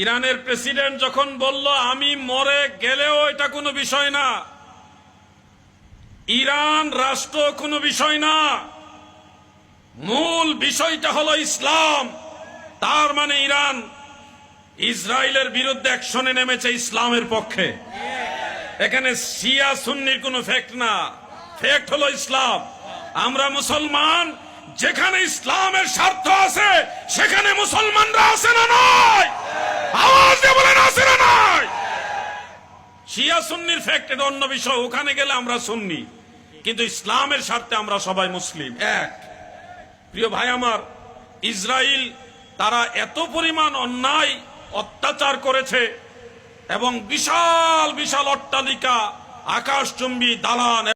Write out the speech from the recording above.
ইরানের প্রেসিডেন্ট যখন বলল আমি মরে গেলেও এটা কোনো বিষয় না, ইরান রাষ্ট্র কোনো বিষয় না, মূল বিষয়টা হলো ইসলাম, তার মানে ইরান ইসরায়েলের বিরুদ্ধে অ্যাকশনে নেমেছে ইসলামের পক্ষে। এখানে শিয়া সুন্নির কোনো ফ্যাক্ট না, ফ্যাক্ট হলো ইসলাম। আমরা মুসলমান, যেখানে ইসলামের স্বার্থ আছে সেখানে মুসলমানরা আছে না নয়? আওয়াজ দিয়ে বলেন আছে না নয়? শিয়া সুন্নির ফ্যাক্ট এটা অন্য বিষয়, ওখানে গেলে আমরা সুন্নি, কিন্তু ইসলামের স্বার্থে আমরা সবাই মুসলিম এক। প্রিয় ভাই আমার, ইসরায়েল তারা এত পরিমাণ অন্যায় অত্যাচার করেছে এবং বিশাল বিশাল অট্টালিকা, আকাশচুম্বী দালান